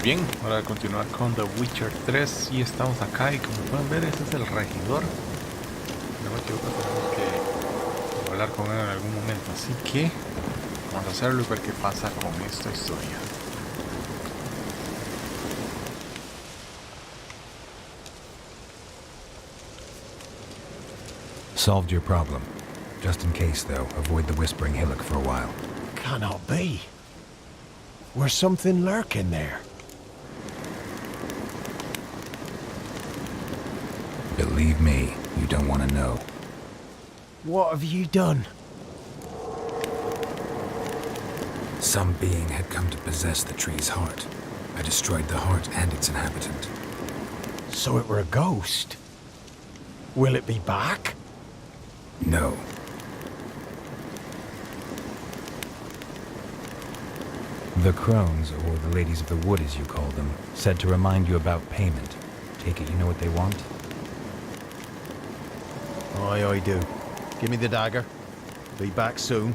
bien, hora de continuar con The Witcher 3 y estamos acá y como pueden ver este es el regidor. No me equivoco, tenemos que hablar con él en algún momento, así que vamos a hacerlo y ver qué pasa con esta historia. Solved your problem. Just in case, though, avoid the Whispering Hillock for a while. Cannot be. There's something lurking there. Believe me, you don't want to know. What have you done? Some being had come to possess the tree's heart. I destroyed the heart and its inhabitant. So it were a ghost. Will it be back? No. The crones, or the ladies of the wood as you call them, said to remind you about payment. Take it you know what they want? Aye, I do. Give me the dagger. Be back soon.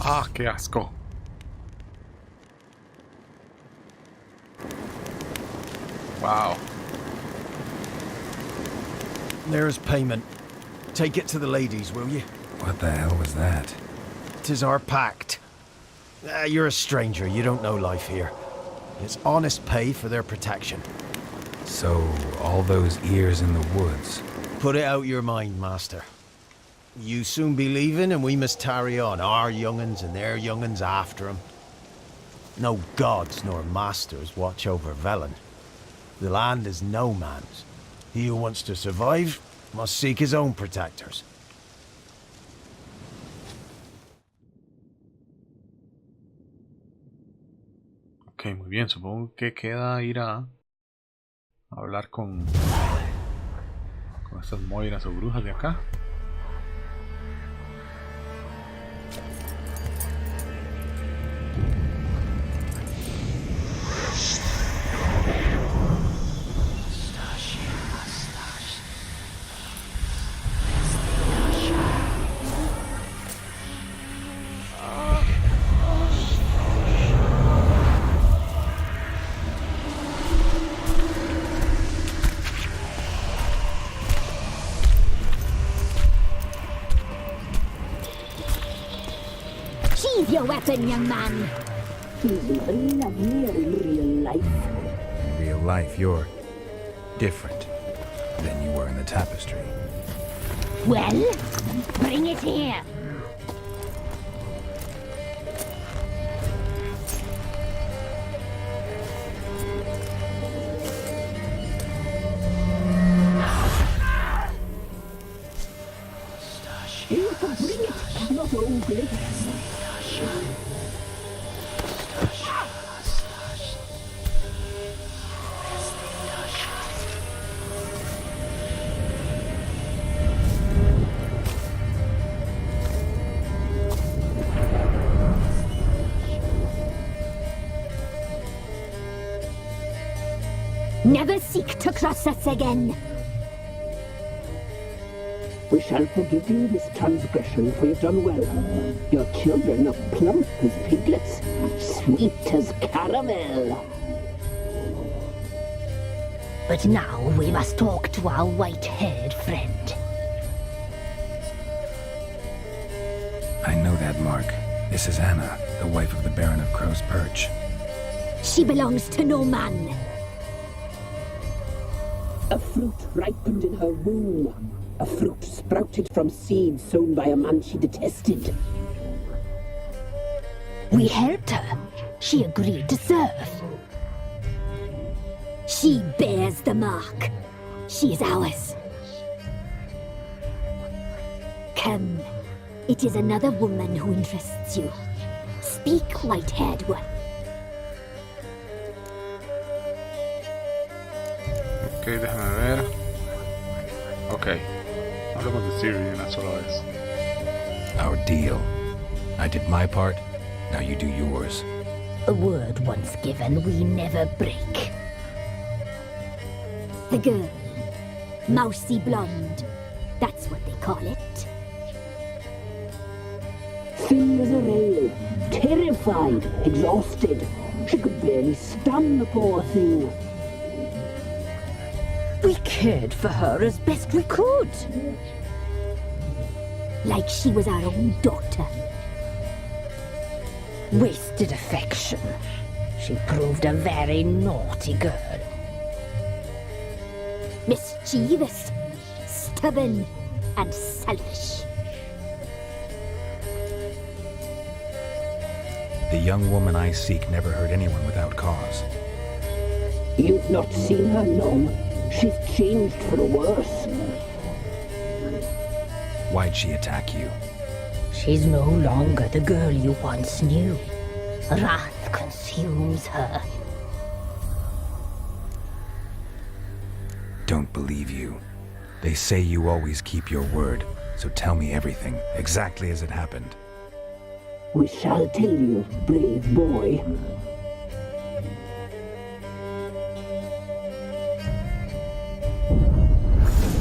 ¡Ah, qué asco! Wow. There's payment. Take it to the ladies, will you? What the hell was that? 'Tis our pact. You're a stranger, you don't know life here. It's honest pay for their protection. So, all those ears in the woods. Put it out your mind, master. You soon be leaving and we must tarry on, our young'uns and their young'uns after 'em. No gods nor masters watch over Velen. The land is no man's. He who wants to survive must seek his own protectors. Ok, muy bien, supongo que queda ir a hablar con estas moiras o brujas de acá. Sheathe your weapon, young man. He's even lovelier in real life. In real life, you're different than you were in the tapestry. Well, bring it here. You can bring it, not ugly. Never seek to cross us again. We shall forgive you this transgression, for you've done well. Your children are plump as piglets, sweet as caramel. But now we must talk to our white-haired friend. I know that mark. This is Anna, the wife of the Baron of Crow's Perch. She belongs to no man. A fruit ripened in her womb. A fruit sprouted from seeds sown by a man she detested. We helped her. She agreed to serve. She bears the mark. She is ours. Come. It is another woman who interests you. Speak, white-haired one. Ok, déjame ver. Ok. Hablemos de Ciri de una sola vez. Our deal. I did my part, now you do yours. A word once given, we never break. The girl. Mousy blonde. That's what they call it. Thin as a rail, terrified, exhausted. She could barely stand, the poor thing. We cared for her as best we could. Like she was our own daughter. Wasted affection. She proved a very naughty girl. Mischievous, stubborn, and selfish. The young woman I seek never hurt anyone without cause. You've not seen her long. She's changed for the worse. Why'd she attack you? She's no longer the girl you once knew. Wrath consumes her. Don't believe you. They say you always keep your word, so tell me everything, exactly as it happened. We shall tell you, brave boy.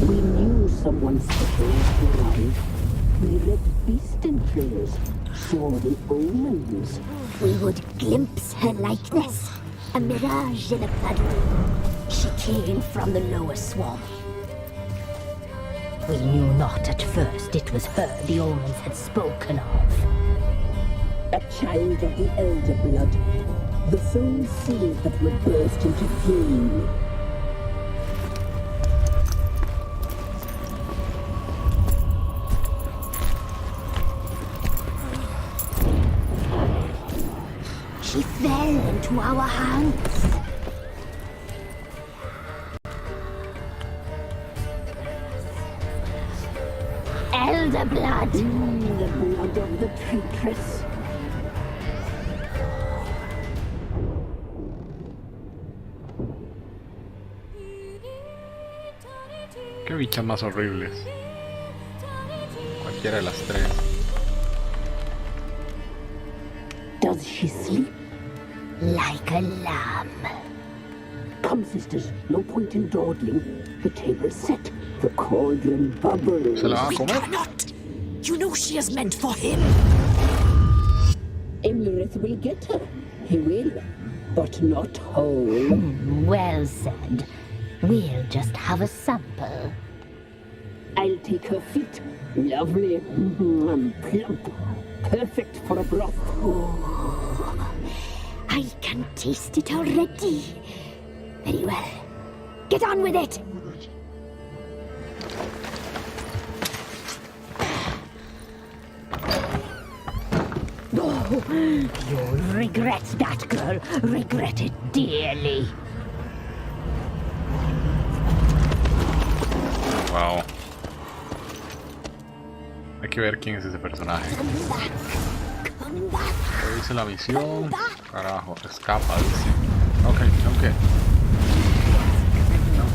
We knew someone special would arrive. We read beast entrails, saw the omens. We would glimpse her likeness, a mirage in a puddle. She came from the lower swamp. We knew not at first it was her the omens had spoken of. A child of the elder blood, the soul seed that would burst into flame. She fell into our hands. Elder blood. The blood of the traitress. Qué bichas más horribles. Cualquiera de las tres. Does she sleep? Like a lamb. Come, sisters, no point in dawdling. The table's set. The cauldron bubbles. ¿Se la van a comer? Cannot. You know she is meant for him. Emlyrith will get her. He will, but not whole. Well said. We'll just have a sample. I'll take her feet. Lovely. Plump. Perfect for a broth. I can taste it already. Very well. Get on with it. Oh, you'll regret that, girl. Regret it dearly. Wow. Hay que ver quién es ese personaje. Come back. ¿Qué dice la misión? Carajo, escapa, dice. Ok, tengo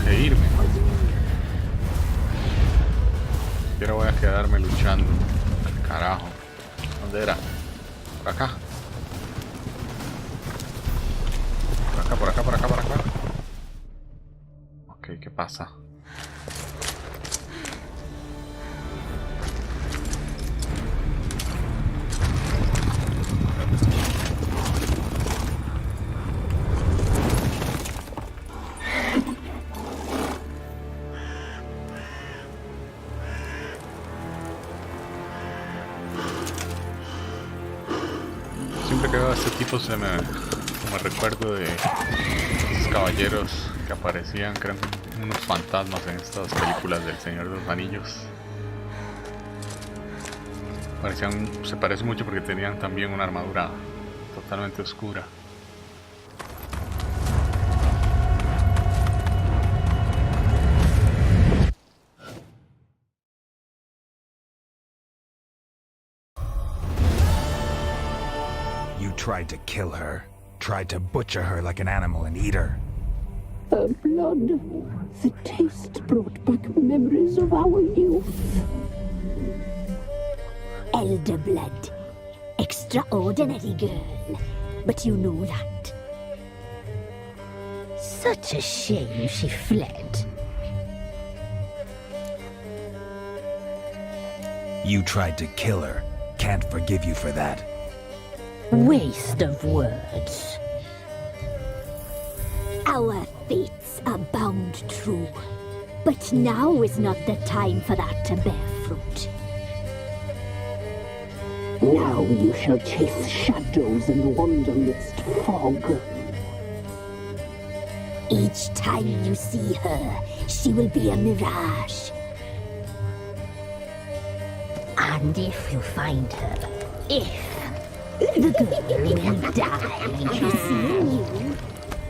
que irme. Ahora voy a quedarme luchando. Carajo. ¿Dónde era? Por acá. Por acá, por acá, por acá, por acá. Ok, ¿qué pasa? Siempre que veo a este tipo me recuerdo de esos caballeros que aparecían, que eran unos fantasmas en estas películas del Señor de los Anillos. Se parece mucho porque tenían también una armadura totalmente oscura. Tried to kill her. Tried to butcher her like an animal and eat her. Her blood. The taste brought back memories of our youth. Elder blood. Extraordinary girl. but you know that. Such a shame she fled. You tried to kill her. Can't forgive you for that. Waste of words. Our fates are bound true, but now is not the time for that to bear fruit. Now you shall chase shadows and wander midst fog. Each time you see her, she will be a mirage. And if you find her, the girl will die. Seeing you,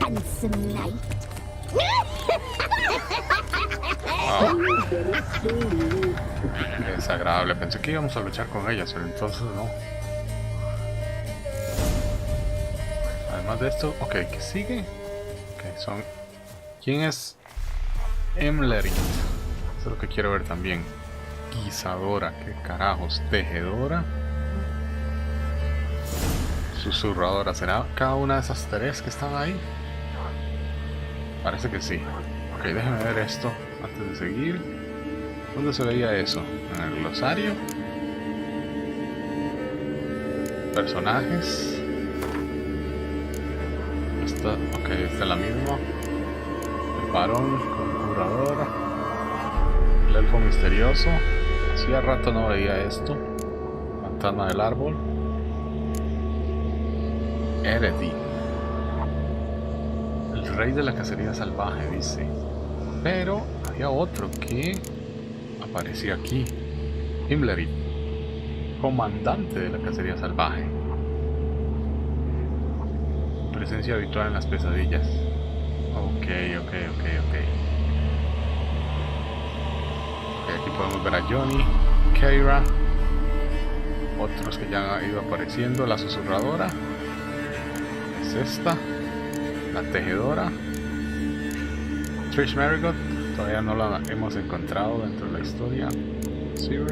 handsome knight. Qué desagradable. Pensé que íbamos a luchar con ellas, pero entonces no. Además de esto, ok, ¿qué sigue? Ok, son... ¿Quién es Emlerit? Eso es lo que quiero ver también. Guisadora, ¿qué carajos? Tejedora. Susurradora, ¿será cada una de esas tres que están ahí? Parece que sí. Ok, déjenme ver esto antes de seguir. ¿Dónde se veía eso? ¿En el glosario? Personajes. Esta, ok, esta es la misma. El varón, conjurador. El elfo misterioso. Hacía rato no veía esto. Fantasma del árbol. Eredi. El rey de la cacería salvaje, dice. Pero había otro que aparecía aquí. Himmlerit, comandante de la cacería salvaje. Presencia habitual en las pesadillas. Ok. Aquí podemos ver a Johnny, Keira, otros que ya han ido apareciendo. La susurradora es esta, la tejedora. Trish Marigold, todavía no la hemos encontrado dentro de la historia. Ciri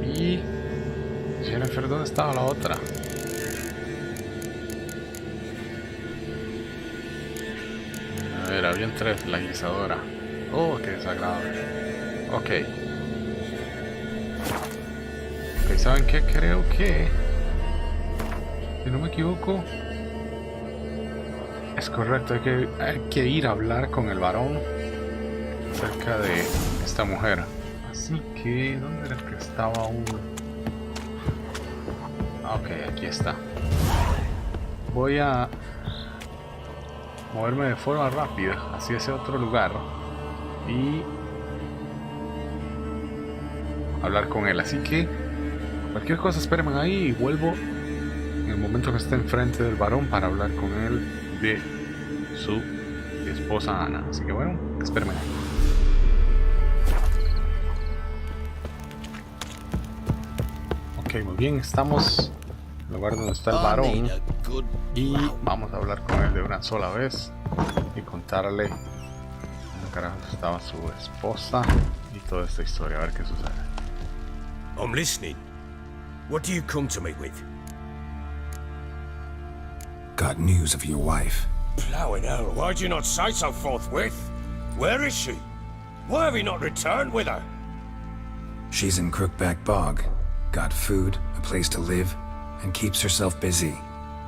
y Jennifer, ¿dónde estaba la otra? A ver, habían tres, la guisadora. Oh, qué desagradable. Ok, ¿saben qué? Creo que, si no me equivoco, es correcto, hay que ir a hablar con el varón acerca de esta mujer. Así que, ¿dónde era que estaba uno? Ok, aquí está. Voy a moverme de forma rápida hacia ese otro lugar y hablar con él. Así que cualquier cosa espérenme ahí y vuelvo en el momento que esté enfrente del varón para hablar con él de su esposa Ana. Así que bueno, espérenme ahí. Ok, muy bien, estamos en el lugar donde está el varón y vamos a hablar con él de una sola vez y contarle dónde carajo estaba su esposa y toda esta historia, a ver qué sucede. I'm listening. What do you come to me with? Got news of your wife. Plowing hell, why'd you not say so forthwith? Where is she? Why have you not returned with her? She's in Crookback Bog. Got food, a place to live, and keeps herself busy.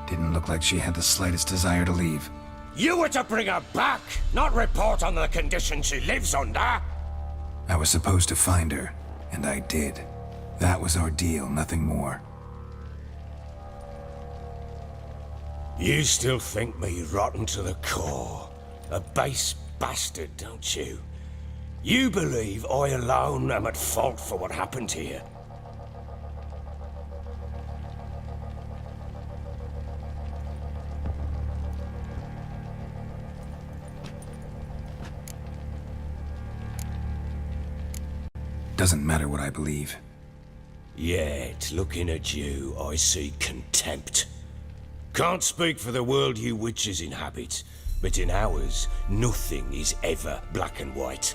Didn't look like she had the slightest desire to leave. You were to bring her back, not report on the conditions she lives under. I was supposed to find her, and I did. That was our deal, nothing more. You still think me rotten to the core. A base bastard, don't you? You believe I alone am at fault for what happened here. Doesn't matter what I believe. Yet, looking at you, I see contempt. Can't speak for the world you witches inhabit, but in ours, nothing is ever black and white.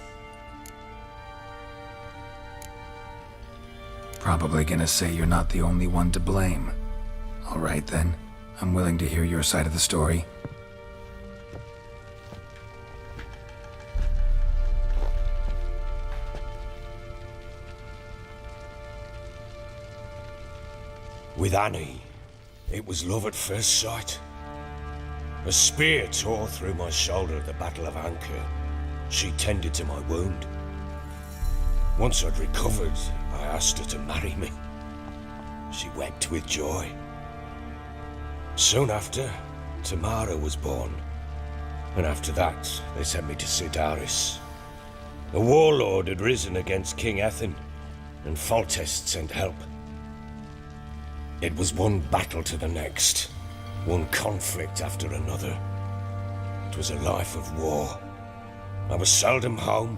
Probably gonna say you're not the only one to blame. All right then, I'm willing to hear your side of the story. With Annie, it was love at first sight. A spear tore through my shoulder at the Battle of Anchor. She tended to my wound. Once I'd recovered, I asked her to marry me. She wept with joy. Soon after, Tamara was born. And after that, they sent me to Sidaris. A warlord had risen against King Ethan, and Foltest sent help. It was one battle to the next, one conflict after another. It was a life of war. I was seldom home,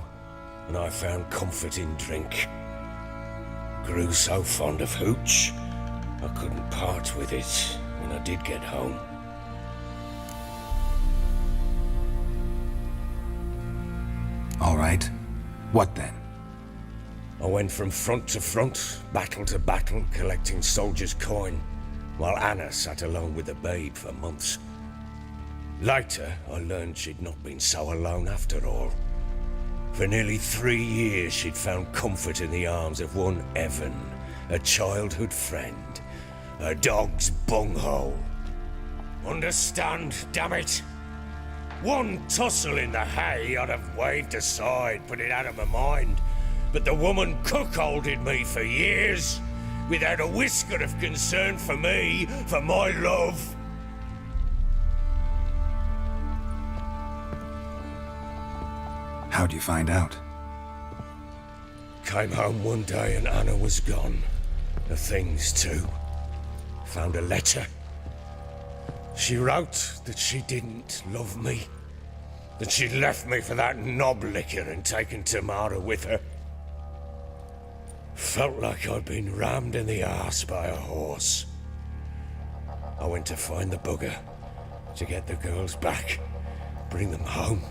and I found comfort in drink. Grew so fond of hooch, I couldn't part with it when I did get home. All right. What then? I went from front to front, battle to battle, collecting soldiers' coin, while Anna sat alone with the babe for months. Later, I learned she'd not been so alone after all. For nearly 3 years, she'd found comfort in the arms of one Evan, a childhood friend, a dog's bunghole. Understand, damn it? One tussle in the hay I'd have waved aside, put it out of my mind. But the woman cuckolded me for years, without a whisker of concern for me, for my love. How'd you find out? Came home one day and Anna was gone. The things too. Found a letter. She wrote that she didn't love me. That she'd left me for that knob licker and taken Tamara with her. Felt like I'd been rammed in the arse by a horse. I went to find the bugger, to get the girls back, bring them home.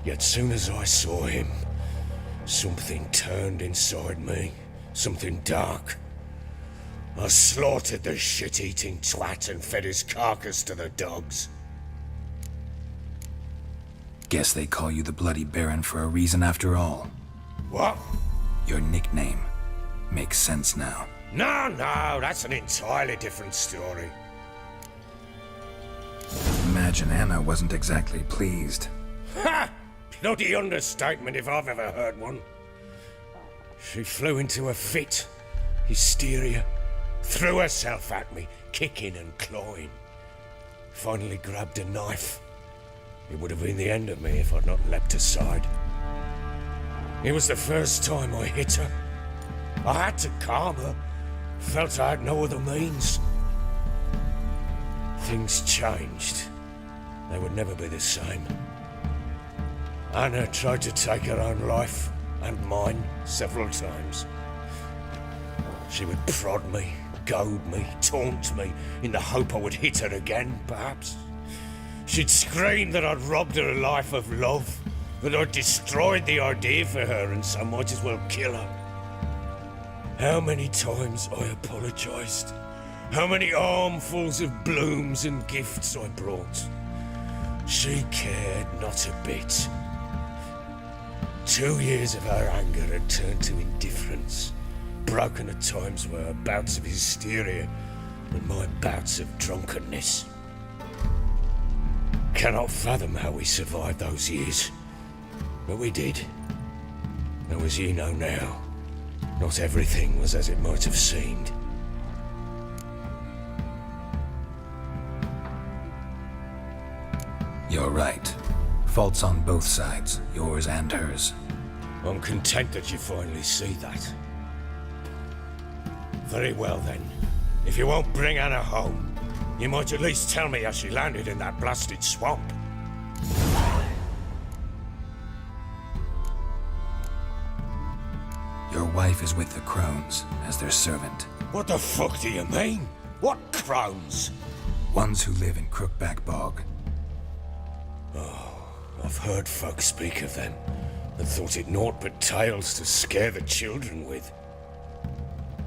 Yet soon as I saw him, something turned inside me, something dark. I slaughtered the shit-eating twat and fed his carcass to the dogs. Guess they call you the Bloody Baron for a reason after all. What? Your nickname makes sense now. No, that's an entirely different story. Imagine Anna wasn't exactly pleased. Ha! Bloody understatement if I've ever heard one. She flew into a fit, hysteria, threw herself at me, kicking and clawing. Finally grabbed a knife. It would have been the end of me if I'd not leapt aside. It was the first time I hit her. I had to calm her. Felt I had no other means. Things changed. They would never be the same. Anna tried to take her own life, and mine, several times. She would prod me, goad me, taunt me, in the hope I would hit her again, perhaps. She'd scream that I'd robbed her life of love, that I'd destroyed the idea for her and so might as well kill her. How many times I apologized. How many armfuls of blooms and gifts I brought. She cared not a bit. 2 years of her anger had turned to indifference, broken at times by her bouts of hysteria and my bouts of drunkenness. Cannot fathom how we survived those years, but we did. Though as you know now, not everything was as it might have seemed. You're right. Faults on both sides, yours and hers. I'm content that you finally see that. Very well then. If you won't bring Anna home, you might at least tell me how she landed in that blasted swamp. Your wife is with the Crones, as their servant. What the fuck do you mean? What crones? Ones who live in Crookback Bog. I've heard folk speak of them, and thought it naught but tales to scare the children with.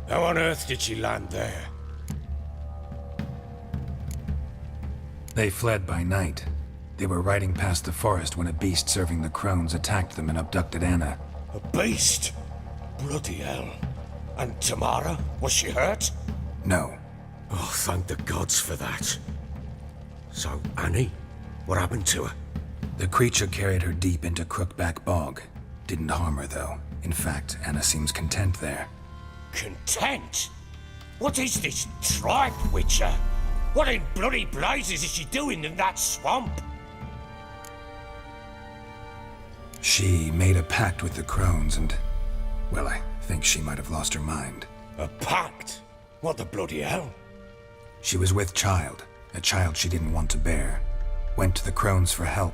How on earth did she land there? They fled by night. They were riding past the forest when a beast serving the crones attacked them and abducted Anna. A beast? Bloody hell. And Tamara? Was she hurt? No. Oh, thank the gods for that. So, Annie? What happened to her? The creature carried her deep into Crookback Bog. Didn't harm her, though. In fact, Anna seems content there. Content? What is this tripe, Witcher? What in bloody blazes is she doing in that swamp? She made a pact with the crones and... well, I think she might have lost her mind. A pact? What the bloody hell? She was with child, a child she didn't want to bear. Went to the crones for help.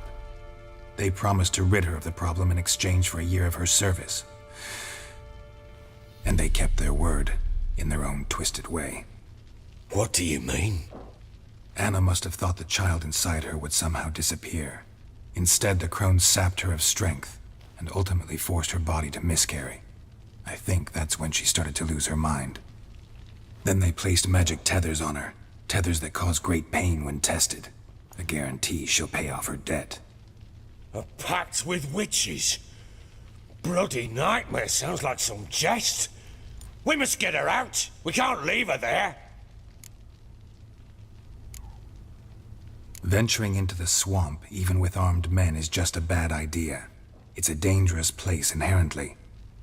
They promised to rid her of the problem in exchange for a year of her service. And they kept their word, in their own twisted way. What do you mean? Anna must have thought the child inside her would somehow disappear. Instead, the crones sapped her of strength, and ultimately forced her body to miscarry. I think that's when she started to lose her mind. Then they placed magic tethers on her, tethers that cause great pain when tested. A guarantee she'll pay off her debt. A pact with witches? Bloody nightmare, sounds like some jest. We must get her out. We can't leave her there. Venturing into the swamp, even with armed men, is just a bad idea. It's a dangerous place inherently,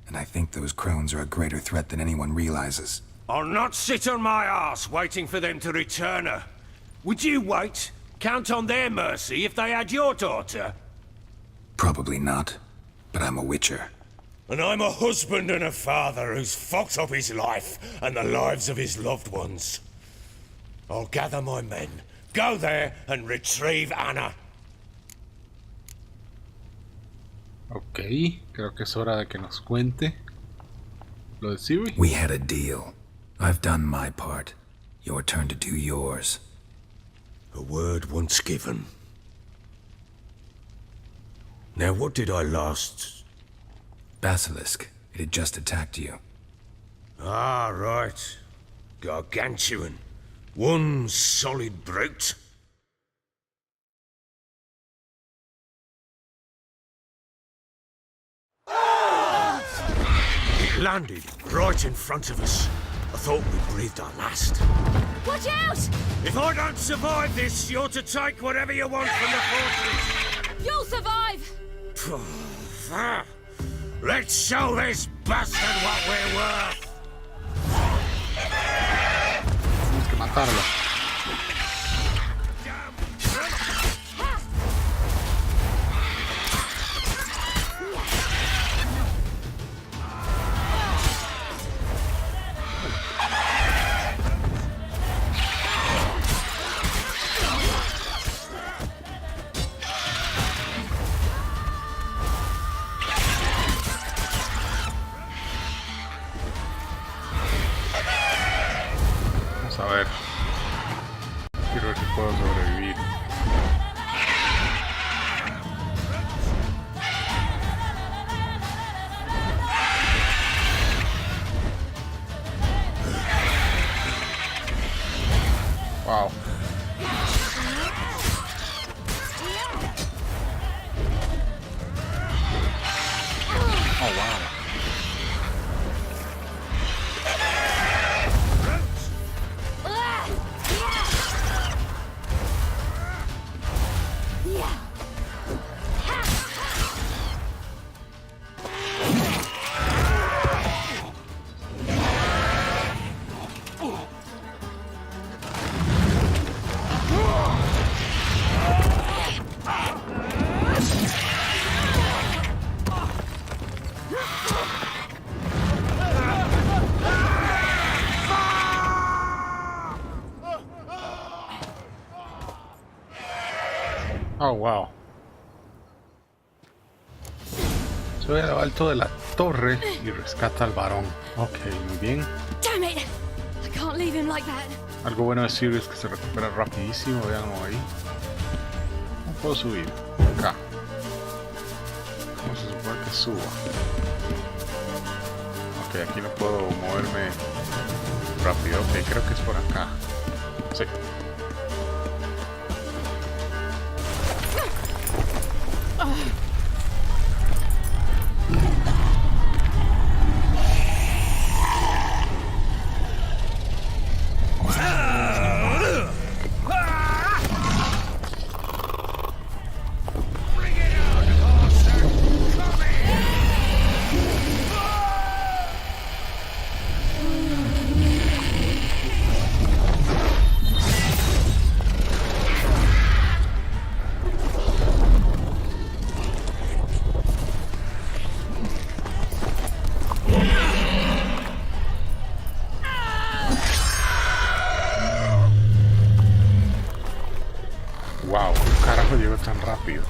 and I think those crones are a greater threat than anyone realizes. I'll not sit on my arse waiting for them to return her. Would you wait? Count on their mercy if they had your daughter? Probably not, but I'm a witcher. And I'm a husband and a father who's fucked up his life and the lives of his loved ones. I'll gather my men, go there and retrieve Anna. Ok, creo que es hora de que nos cuente lo de Ciri. We had a deal. I've done my part. Your turn to do yours. A word once given. Now what did I last... Basilisk. It had just attacked you. Ah, right. Gargantuan. One solid brute. It landed right in front of us. I thought we breathed our last. Watch out! If I don't survive this, you're to take whatever you want from the fortress. You'll survive! Let's show this bastard what we're worth. Tienes que matarlo. A ver, quiero ver si puedo sobrevivir. Wow. Oh wow. Oh, wow. Sube a lo alto de la torre y rescata al varón. Ok, muy bien. Damn it! I can't leave him like that. Algo bueno de Ciri es que se recupera rapidísimo. Veanlo ahí. No puedo subir. Acá. ¿Cómo se supone que suba? Ok, aquí no puedo moverme rápido. Ok, creo que es por acá. Sí. Wow, ¿cómo carajo llegó tan rápido?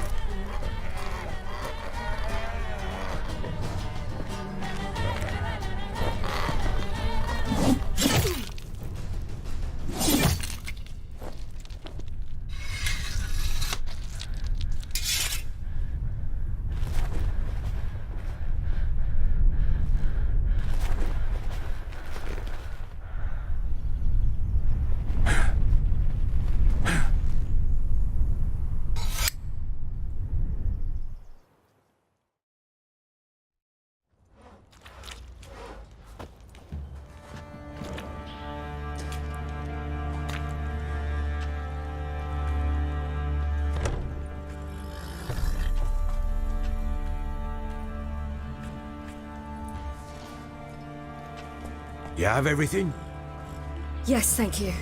You have everything? Yes, thank you.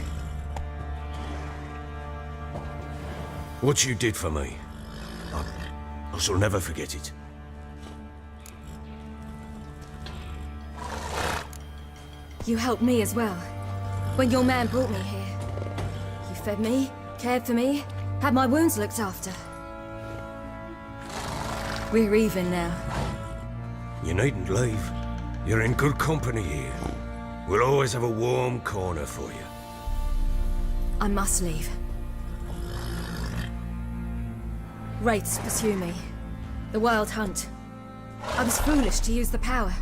What you did for me, I shall never forget it. You helped me as well. When your man brought me here. You fed me, cared for me, had my wounds looked after. We're even now. You needn't leave. You're in good company here. We'll always have a warm corner for you. I must leave. Wraiths pursue me. The Wild Hunt. I was foolish to use the power.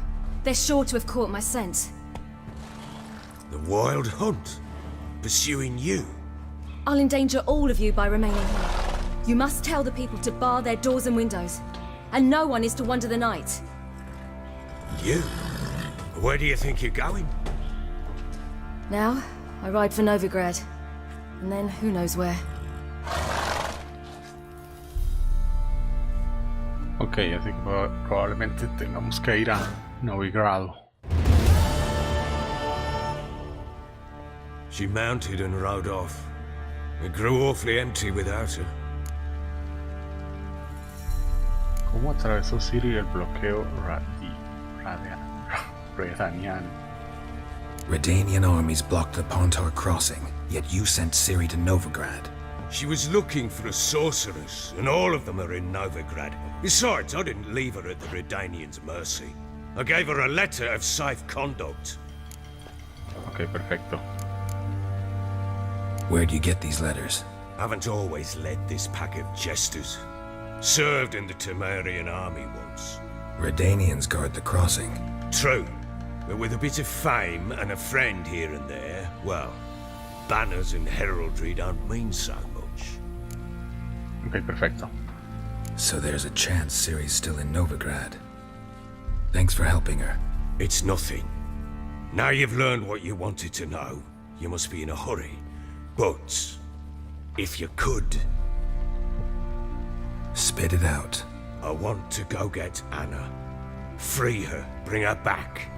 They're sure to have caught my scent. The Wild Hunt? Pursuing you? I'll endanger all of you by remaining here. You must tell the people to bar their doors and windows. And no one is to wander the night. You? Where do you think you're going? Now, I ride for Novigrad. And then, who knows where. Ok, así que probablemente tengamos que ir a Novigrado. She mounted and rode off. It grew awfully empty without her. ¿Cómo atravesó Ciri el bloqueo redaniano? Redanian armies blocked the Pontar crossing, yet you sent Ciri to Novigrad. She was looking for a sorceress, and all of them are in Novigrad. Besides, I didn't leave her at the Redanians' mercy. I gave her a letter of safe conduct. Ok, perfecto. Where'd you get these letters? Haven't always led this pack of jesters. Served in the Temerian army once. Redanians guard the crossing. True, but with a bit of fame and a friend here and there, well, banners and heraldry don't mean so much. Ok, perfecto. So there's a chance Ciri's still in Novigrad. Thanks for helping her. It's nothing. Now you've learned what you wanted to know, you must be in a hurry. But, if you could... Spit it out. I want to go get Anna. Free her, bring her back.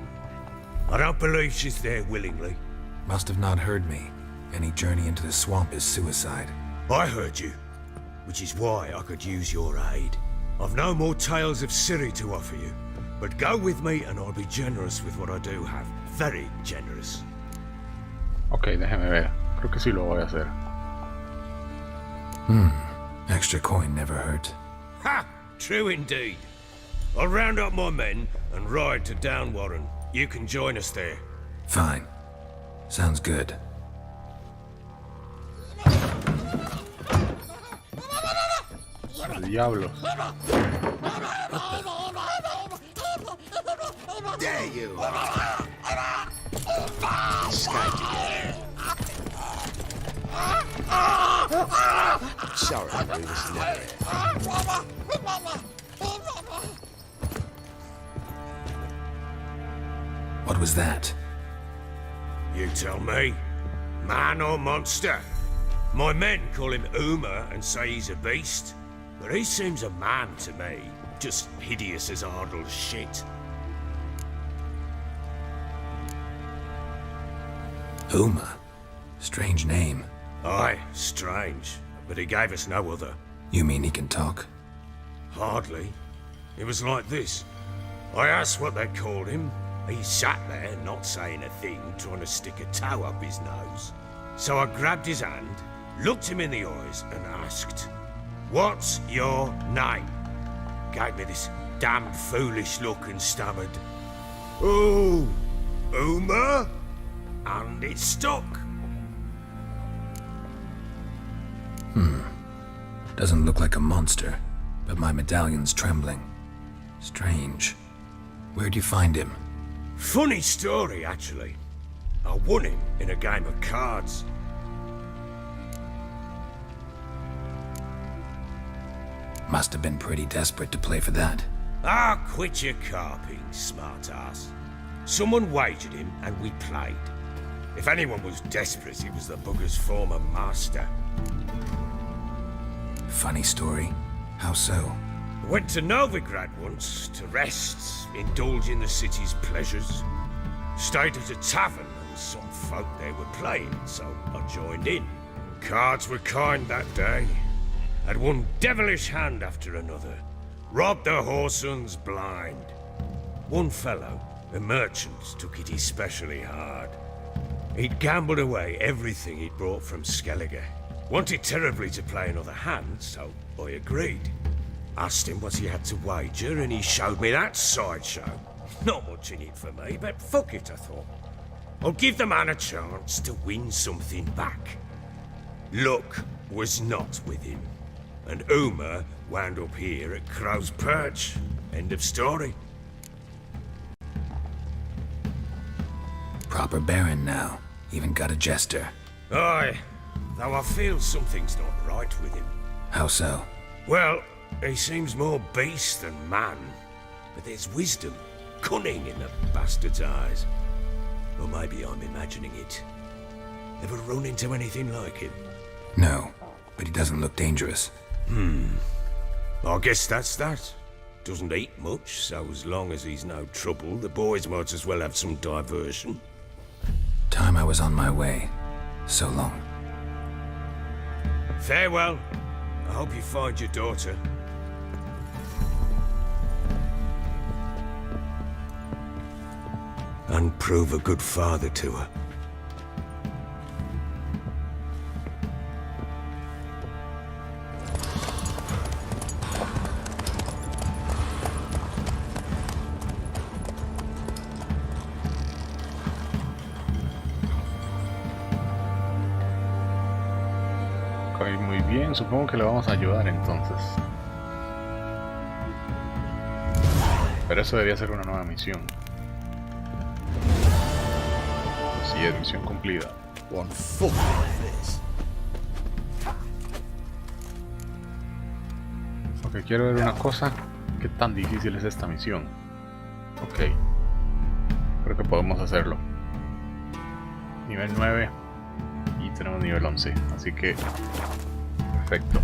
I don't believe she's there willingly. Must have not heard me. Any journey into the swamp is suicide. I heard you, which is why I could use your aid. I've no more tales of Ciri to offer you, but go with me and I'll be generous with what I do have. Very generous. Ok, déjeme ver. Creo que sí lo voy a hacer. Extra coin never hurt. Ha! True indeed. I'll round up my men and ride to Downwarren. You can join us there. Fine. Sounds good. Diablos. There you are. Sorry, we was never. What was that? You tell me. Man or monster? My men call him Uma and say he's a beast. But he seems a man to me. Just hideous as Ardle's shit. Uma. Strange name. Aye, strange. But he gave us no other. You mean he can talk? Hardly. It was like this. I asked what they called him. He sat there, not saying a thing, trying to stick a toe up his nose. So I grabbed his hand, looked him in the eyes and asked, "What's your name?" Gave me this damned foolish look and stammered, "Oh, Uma?" And it stuck. Doesn't look like a monster, but my medallion's trembling. Strange. Where'd you find him? Funny story, actually. I won him in a game of cards. Must have been pretty desperate to play for that. Ah, quit your carping, smart-ass. Someone wagered him, and we played. If anyone was desperate, it was the bugger's former master. Funny story. How so? I went to Novigrad once to rest, indulge in the city's pleasures. Stayed at a tavern, and some folk there were playing, so I joined in. Cards were kind that day. Had one devilish hand after another. Robbed the whoresun's blind. One fellow, a merchant, took it especially hard. He'd gambled away everything he'd brought from Skellige. Wanted terribly to play another hand, so I agreed. Asked him what he had to wager, and he showed me that sideshow. Not much in it for me, but fuck it, I thought. I'll give the man a chance to win something back. Luck was not with him, and Uma wound up here at Crow's Perch. End of story. Proper baron now. Even got a jester. Aye, though I feel something's not right with him. How so? Well, he seems more beast than man, but there's wisdom, cunning in the bastard's eyes. Or maybe I'm imagining it. Ever run into anything like him? No, but he doesn't look dangerous. I guess that's that. Doesn't eat much, so as long as he's no trouble, the boys might as well have some diversion. Time I was on my way. So long. Farewell. I hope you find your daughter. And prove a good father to her. Ok, muy bien, supongo que le vamos a ayudar entonces. Pero eso debía ser una nueva misión. Sí, es misión cumplida. One fuck like this. Ok, quiero ver una cosa. ¿Qué tan difícil es esta misión? Ok. Creo que podemos hacerlo. Nivel 9. Y tenemos nivel 11. Así que... perfecto.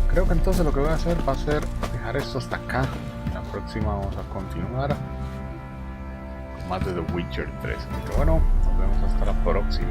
Creo que entonces lo que voy a hacer va a ser dejar esto hasta acá. La próxima vamos a continuar con más de The Witcher 3. Pero bueno, nos vemos hasta la próxima.